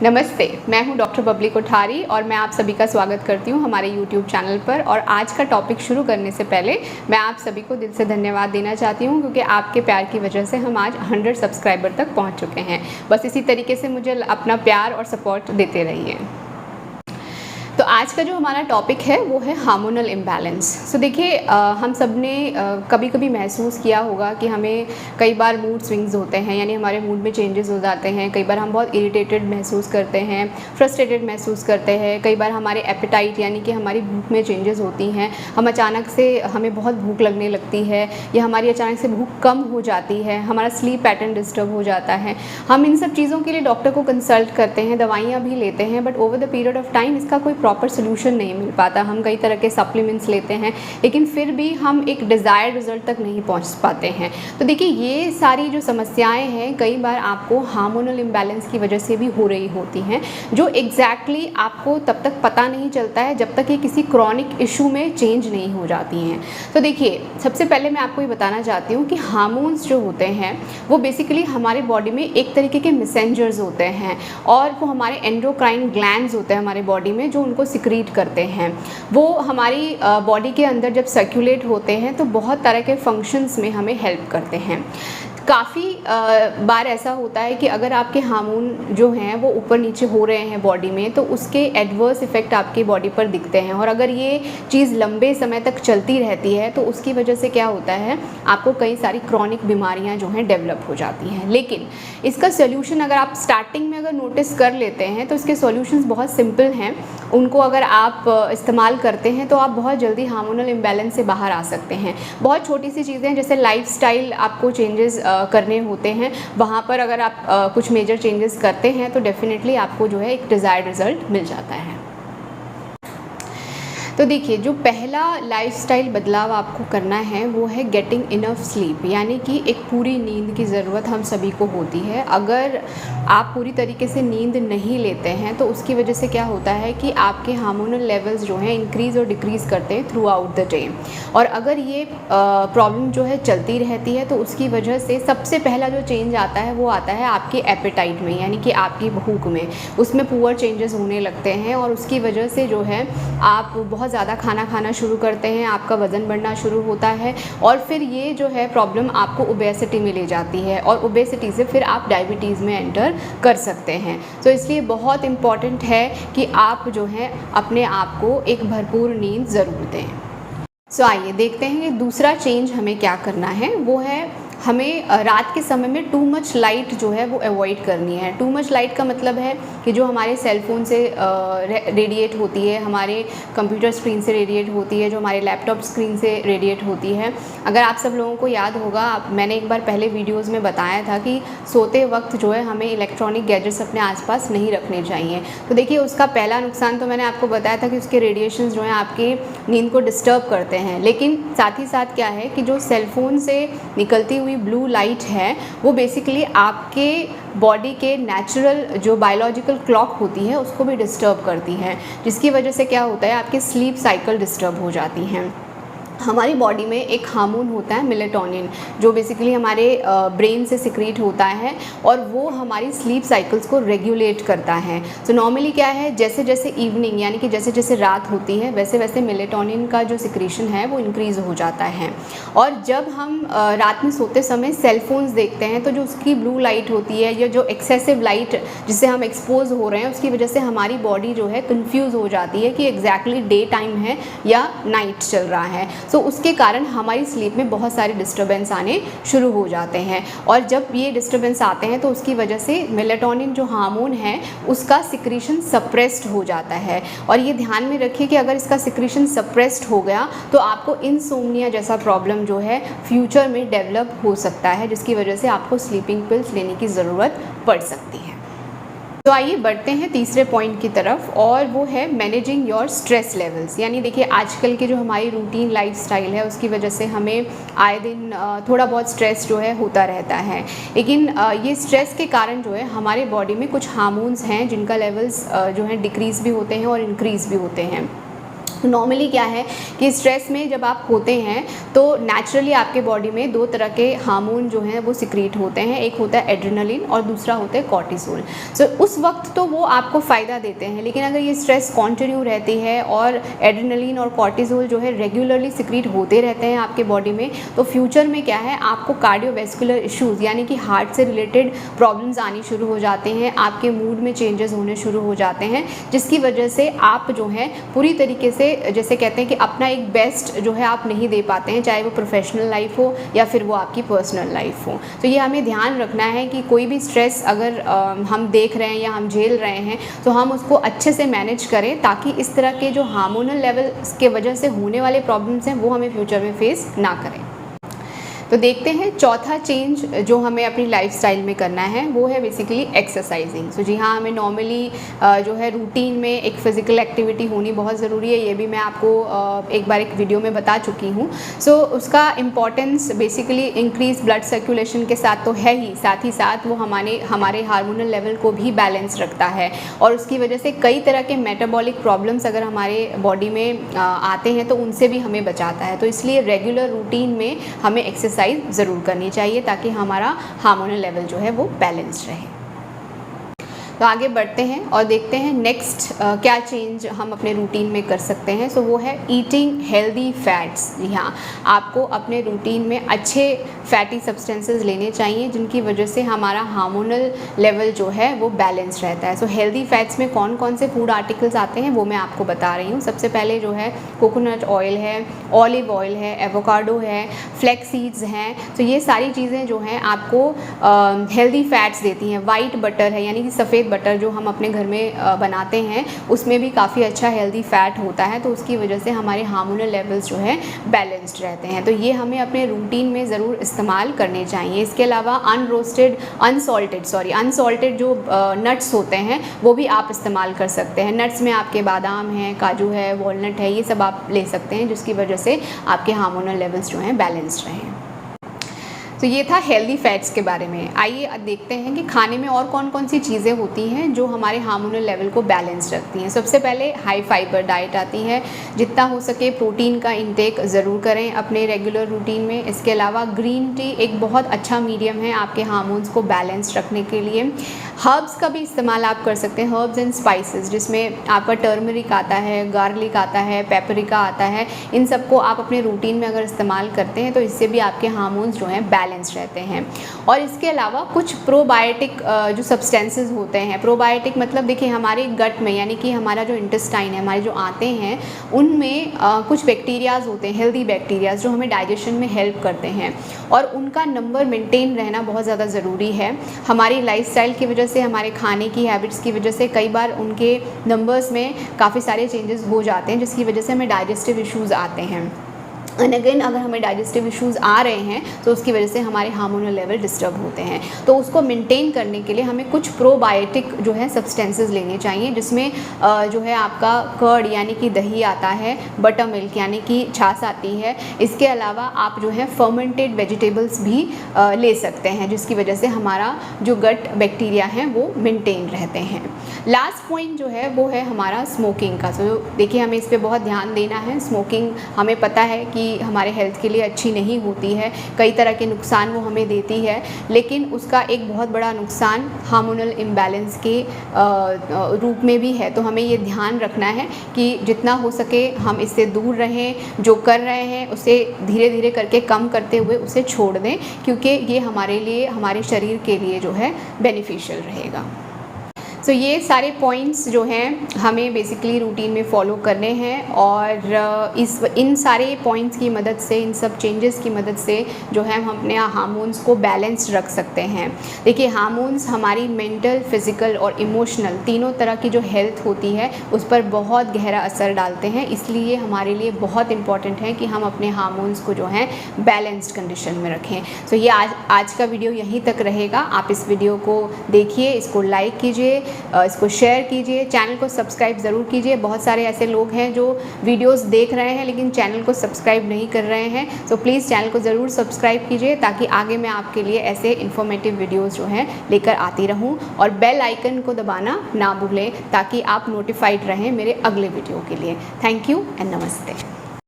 नमस्ते, मैं हूं डॉक्टर बबली कोठारी और मैं आप सभी का स्वागत करती हूं हमारे YouTube चैनल पर। और आज का टॉपिक शुरू करने से पहले मैं आप सभी को दिल से धन्यवाद देना चाहती हूं, क्योंकि आपके प्यार की वजह से हम आज 100 सब्सक्राइबर तक पहुंच चुके हैं। बस इसी तरीके से मुझे अपना प्यार और सपोर्ट देते रहिए। तो आज का जो हमारा टॉपिक है वो है हार्मोनल इम्बैलेंस। सो देखिए, हम सब ने कभी कभी महसूस किया होगा कि हमें कई बार मूड स्विंग्स होते हैं, यानी हमारे मूड में चेंजेस हो जाते हैं। कई बार हम बहुत इरिटेटेड महसूस करते हैं, फ्रस्ट्रेटेड महसूस करते हैं। कई बार हमारे एपेटाइट यानी कि हमारी भूख में चेंजेस होती हैं। हम अचानक से हमें बहुत भूख लगने लगती है, या हमारी अचानक से भूख कम हो जाती है, हमारा स्लीप पैटर्न डिस्टर्ब हो जाता है। हम इन सब चीज़ों के लिए डॉक्टर को कंसल्ट करते हैं, दवाइयाँ भी लेते हैं, but over the period of time इसका कोई प्रॉपर सोल्यूशन नहीं मिल पाता। हम कई तरह के सप्लीमेंट्स लेते हैं, लेकिन फिर भी हम एक डिज़ायर्ड रिजल्ट तक नहीं पहुंच पाते हैं। तो देखिए, ये सारी जो समस्याएं हैं कई बार आपको हार्मोनल इम्बैलेंस की वजह से भी हो रही होती हैं, जो एग्जैक्टली आपको तब तक पता नहीं चलता है जब तक ये किसी क्रॉनिक इशू में चेंज नहीं हो जाती हैं। तो देखिए, सबसे पहले मैं आपको ये बताना चाहती हूँ कि हार्मोन्स जो होते हैं वो बेसिकली हमारे बॉडी में एक तरीके के मैसेंजर्स होते हैं, और वो हमारे एंडोक्राइन ग्लैंड्स होते हैं हमारे बॉडी में, जो उनको सिक्रीट करते हैं। वो हमारी बॉडी के अंदर जब सर्कुलेट होते हैं तो बहुत तरह के फंक्शंस में हमें हेल्प करते हैं। काफ़ी बार ऐसा होता है कि अगर आपके हार्मोन जो हैं वो ऊपर नीचे हो रहे हैं बॉडी में, तो उसके एडवर्स इफ़ेक्ट आपकी बॉडी पर दिखते हैं। और अगर ये चीज़ लंबे समय तक चलती रहती है तो उसकी वजह से क्या होता है, आपको कई सारी क्रॉनिक बीमारियां जो हैं डेवलप हो जाती हैं। लेकिन इसका सोल्यूशन अगर आप स्टार्टिंग में अगर नोटिस कर लेते हैं तो इसके सॉल्यूशंस बहुत सिंपल हैं। उनको अगर आप इस्तेमाल करते हैं तो आप बहुत जल्दी हार्मोनल इम्बैलेंस से बाहर आ सकते हैं। बहुत छोटी सी चीज़ें, जैसे लाइफस्टाइल आपको चेंजेस करने होते हैं, वहाँ पर अगर आप कुछ मेजर चेंजेस करते हैं तो डेफिनेटली आपको जो है एक डिज़ायर्ड रिज़ल्ट मिल जाता है। तो देखिए, जो पहला लाइफस्टाइल बदलाव आपको करना है वो है गेटिंग इनफ स्लीप, यानी कि एक पूरी नींद की ज़रूरत हम सभी को होती है। अगर आप पूरी तरीके से नींद नहीं लेते हैं तो उसकी वजह से क्या होता है कि आपके हार्मोनल लेवल्स जो हैं इंक्रीज़ और डिक्रीज़ करते हैं थ्रू आउट द डे। और अगर ये प्रॉब्लम जो है चलती रहती है तो उसकी वजह से सबसे पहला जो चेंज आता है वो आता है आपके एपेटाइट में, यानी कि आपकी भूख में। उसमें पुअर चेंजेस होने लगते हैं और उसकी वजह से जो है आप बहुत ज़्यादा खाना खाना शुरू करते हैं, आपका वज़न बढ़ना शुरू होता है, और फिर ये जो है प्रॉब्लम आपको ओबेसिटी में ले जाती है, और ओबेसिटी से फिर आप डायबिटीज़ में एंटर कर सकते हैं। तो इसलिए बहुत इम्पॉर्टेंट है कि आप जो है अपने आप को एक भरपूर नींद ज़रूर दें। सो आइए देखते हैं कि दूसरा चेंज हमें क्या करना है। वो है हमें रात के समय में टू मच लाइट जो है वो अवॉइड करनी है। टू मच लाइट का मतलब है कि जो हमारे सेल फोन से रेडिएट होती है, हमारे कंप्यूटर स्क्रीन से रेडिएट होती है, जो हमारे लैपटॉप स्क्रीन से रेडिएट होती है। अगर आप सब लोगों को याद होगा, मैंने एक बार पहले वीडियोस में बताया था कि सोते वक्त जो है हमें इलेक्ट्रॉनिक गैजेट्स अपने आसपास नहीं रखने चाहिए। तो देखिए, उसका पहला नुकसान तो मैंने आपको बताया था कि उसके रेडिएशन जो हैं आपकी नींद को डिस्टर्ब करते हैं। लेकिन साथ ही साथ क्या है कि जो सेल फोन से निकलती हुई ब्लू लाइट है वो बेसिकली आपके बॉडी के नेचुरल जो बायोलॉजिकल क्लॉक होती है उसको भी डिस्टर्ब करती है, जिसकी वजह से क्या होता है, आपके स्लीप साइकिल डिस्टर्ब हो जाती हैं। हमारी बॉडी में एक हार्मोन होता है मेलेटोनिन, जो बेसिकली हमारे ब्रेन से सिक्रीट होता है और वो हमारी स्लीप साइकिल्स को रेगुलेट करता है। सो नॉर्मली क्या है, जैसे जैसे इवनिंग यानी कि जैसे जैसे रात होती है वैसे वैसे मेलेटोनिन का जो सिक्रीशन है वो इंक्रीज़ हो जाता है। और जब हम रात में सोते समय सेल फोन्स देखते हैं तो जो उसकी ब्लू लाइट होती है या जो एक्सेसिव लाइट जिससे हम एक्सपोज हो रहे हैं, उसकी वजह से हमारी बॉडी जो है कन्फ्यूज़ हो जाती है कि एग्जैक्टली डे टाइम है या नाइट चल रहा है। तो उसके कारण हमारी स्लीप में बहुत सारे डिस्टर्बेंस आने शुरू हो जाते हैं, और जब ये डिस्टर्बेंस आते हैं तो उसकी वजह से मेलेटोनिन जो हार्मोन है उसका सिक्रीशन सप्रेस्ड हो जाता है। और ये ध्यान में रखिए कि अगर इसका सिक्रीशन सप्रेस्ड हो गया तो आपको इंसोम्निया जैसा प्रॉब्लम जो है फ्यूचर में डेवलप हो सकता है, जिसकी वजह से आपको स्लीपिंग पिल्स लेने की ज़रूरत पड़ सकती है। तो आइए बढ़ते हैं तीसरे पॉइंट की तरफ, और वो है मैनेजिंग योर स्ट्रेस लेवल्स। यानी देखिए, आजकल की जो हमारी रूटीन लाइफस्टाइल है उसकी वजह से हमें आए दिन थोड़ा बहुत स्ट्रेस जो है होता रहता है। लेकिन ये स्ट्रेस के कारण जो है हमारे बॉडी में कुछ हार्मोन्स हैं जिनका लेवल्स जो है डिक्रीज़ भी होते हैं और इंक्रीज़ भी होते हैं। नॉर्मली क्या है कि स्ट्रेस में जब आप होते हैं तो नेचुरली आपके बॉडी में दो तरह के हार्मोन जो हैं वो सिक्रीट होते हैं, एक होता है एड्रेनलिन और दूसरा होता है कॉर्टिसोल। सो उस वक्त तो वो आपको फ़ायदा देते हैं, लेकिन अगर ये स्ट्रेस कंटिन्यू रहती है और एड्रेनलिन और कॉर्टिसोल जो है रेगुलरली सिक्रीट होते रहते हैं आपके बॉडी में, तो फ्यूचर में क्या है आपको कार्डियोवैस्कुलर इश्यूज़ यानी कि हार्ट से रिलेटेड प्रॉब्लम्स आनी शुरू हो जाते हैं, आपके मूड में चेंजेस होने शुरू हो जाते हैं, जिसकी वजह से आप जो है पूरी तरीके से जैसे कहते हैं कि अपना एक बेस्ट जो है आप नहीं दे पाते हैं, चाहे वो प्रोफेशनल लाइफ हो या फिर वो आपकी पर्सनल लाइफ हो। तो ये हमें ध्यान रखना है कि कोई भी स्ट्रेस अगर हम देख रहे हैं या हम झेल रहे हैं तो हम उसको अच्छे से मैनेज करें, ताकि इस तरह के जो हार्मोनल लेवल के वजह से होने वाले प्रॉब्लम्स हैं वो हमें फ्यूचर में फेस ना करें। तो देखते हैं चौथा चेंज जो हमें अपनी लाइफस्टाइल में करना है वो है बेसिकली एक्सरसाइजिंग। सो जी हाँ, हमें नॉर्मली जो है रूटीन में एक फ़िज़िकल एक्टिविटी होनी बहुत ज़रूरी है, ये भी मैं आपको एक बार एक वीडियो में बता चुकी हूँ। सो उसका importance basically increase blood circulation के साथ तो है ही, साथ ही साथ वो हमारे हार्मोनल लेवल को भी बैलेंस रखता है, और उसकी वजह से कई तरह के मेटाबॉलिक प्रॉब्लम्स अगर हमारे बॉडी में आते हैं तो उनसे भी हमें बचाता है। तो इसलिए रेगुलर रूटीन में हमें एक्सरसाइज ज़रूर करनी चाहिए ताकि हमारा हार्मोनल लेवल जो है वो बैलेंस्ड रहे। तो आगे बढ़ते हैं और देखते हैं नेक्स्ट क्या चेंज हम अपने रूटीन में कर सकते हैं। सो वो है ईटिंग हेल्दी फैट्स। जी हाँ, आपको अपने रूटीन में अच्छे फैटी सब्सटेंसेस लेने चाहिए जिनकी वजह से हमारा हार्मोनल लेवल जो है वो बैलेंस रहता है। सो हेल्दी फैट्स में कौन कौन से फूड आर्टिकल्स आते हैं वो मैं आपको बता रही हूँ। सबसे पहले जो है कोकोनट ऑयल है, ऑलिव ऑयल है, एवोकाडो है, फ्लैक्स सीड्स हैं। तो ये सारी चीज़ें जो हैं आपको हेल्दी फैट्स देती हैं। वाइट बटर है यानी कि सफ़ेद बटर जो हम अपने घर में बनाते हैं उसमें भी काफ़ी अच्छा हेल्दी फैट होता है, तो उसकी वजह से हमारे हार्मोनल लेवल्स जो है बैलेंस्ड रहते हैं। तो ये हमें अपने रूटीन में ज़रूर इस्तेमाल करने चाहिए। इसके अलावा अनसॉल्टेड जो नट्स होते हैं वो भी आप इस्तेमाल कर सकते हैं। नट्स में आपके बादाम हैं, काजू है, वॉलनट है, ये सब आप ले सकते हैं जिसकी वजह से आपके हार्मोनल लेवल्स जो हैं बैलेंस्ड रहें। तो ये था हेल्दी फैट्स के बारे में। आइए अब देखते हैं कि खाने में और कौन कौन सी चीज़ें होती हैं जो हमारे हार्मोनल लेवल को बैलेंस रखती हैं। सबसे पहले हाई फाइबर डाइट आती है। जितना हो सके प्रोटीन का इंटेक ज़रूर करें अपने रेगुलर रूटीन में। इसके अलावा ग्रीन टी एक बहुत अच्छा मीडियम है आपके हार्मोन्स को बैलेंस रखने के लिए। हर्ब्स का भी इस्तेमाल आप कर सकते हैं, हर्ब्स एंड स्पाइसेस, जिसमें आपका टर्मरिक आता है, गार्लिक आता है, पेपरिका आता है। इन सबको आप अपने रूटीन में अगर इस्तेमाल करते हैं तो इससे भी आपके हार्मोन्स जो हैं बैलेंस रहते हैं। और इसके अलावा कुछ प्रोबायोटिक जो सब्सटेंसेस होते हैं, प्रोबायोटिक मतलब देखिए हमारे गट में यानी कि हमारा जो इंटेस्टाइन है, हमारे जो आंतें हैं, उनमें कुछ बैक्टीरियाज होते हैं, हेल्दी बैक्टीरियाज, जो हमें डाइजेशन में हेल्प करते हैं और उनका नंबर मेंटेन रहना बहुत ज़्यादा ज़रूरी है। हमारी लाइफस्टाइल की वजह से, हमारे खाने की हैबिट्स की वजह से कई बार उनके नंबर्स में काफ़ी सारे चेंजेस हो जाते हैं जिसकी वजह से हमें डाइजेस्टिव इश्यूज़ आते हैं। एंड अगेन अगर हमें डाइजेस्टिव इश्यूज़ आ रहे हैं तो उसकी वजह से हमारे हार्मोनल लेवल डिस्टर्ब होते हैं। तो उसको मेंटेन करने के लिए हमें कुछ प्रोबायोटिक जो है सब्सटेंसेस लेने चाहिए, जिसमें जो है आपका कर्ड यानी कि दही आता है, बटर मिल्क यानी कि छाछ आती है। इसके अलावा आप जो है फर्मेंटेड वेजिटेबल्स भी ले सकते हैं जिसकी वजह से हमारा जो गट बैक्टीरिया हैं वो मेंटेन रहते हैं। लास्ट पॉइंट जो है वो है हमारा स्मोकिंग का। तो देखिए हमें इस पर बहुत ध्यान देना है। स्मोकिंग हमें पता है कि हमारे हेल्थ के लिए अच्छी नहीं होती है, कई तरह के नुकसान वो हमें देती है, लेकिन उसका एक बहुत बड़ा नुकसान हार्मोनल इम्बैलेंस के रूप में भी है। तो हमें ये ध्यान रखना है कि जितना हो सके हम इससे दूर रहें, जो कर रहे हैं उसे धीरे धीरे करके कम करते हुए उसे छोड़ दें, क्योंकि ये हमारे लिए, हमारे शरीर के लिए जो है बेनिफिशियल रहेगा। सो ये सारे पॉइंट्स जो हैं हमें बेसिकली रूटीन में फॉलो करने हैं और इन सारे पॉइंट्स की मदद से, इन सब चेंजेस की मदद से जो है हम अपने हार्मोन्स को बैलेंस रख सकते हैं। देखिए हार्मोन्स हमारी मेंटल, फिज़िकल और इमोशनल तीनों तरह की जो हेल्थ होती है उस पर बहुत गहरा असर डालते हैं। इसलिए हमारे लिए बहुत इम्पॉर्टेंट है कि हम अपने हार्मोन्स को जो है बैलेंस्ड कंडीशन में रखें। सो ये आज का वीडियो यहीं तक रहेगा। आप इस वीडियो को देखिए, इसको लाइक कीजिए, इसको शेयर कीजिए, चैनल को सब्सक्राइब ज़रूर कीजिए। बहुत सारे ऐसे लोग हैं जो वीडियोस देख रहे हैं लेकिन चैनल को सब्सक्राइब नहीं कर रहे हैं। सो प्लीज़ चैनल को ज़रूर सब्सक्राइब कीजिए ताकि आगे मैं आपके लिए ऐसे इन्फॉर्मेटिव वीडियोस जो हैं लेकर आती रहूं, और बेल आइकन को दबाना ना भूलें ताकि आप नोटिफाइड रहें मेरे अगले वीडियो के लिए। थैंक यू एंड नमस्ते।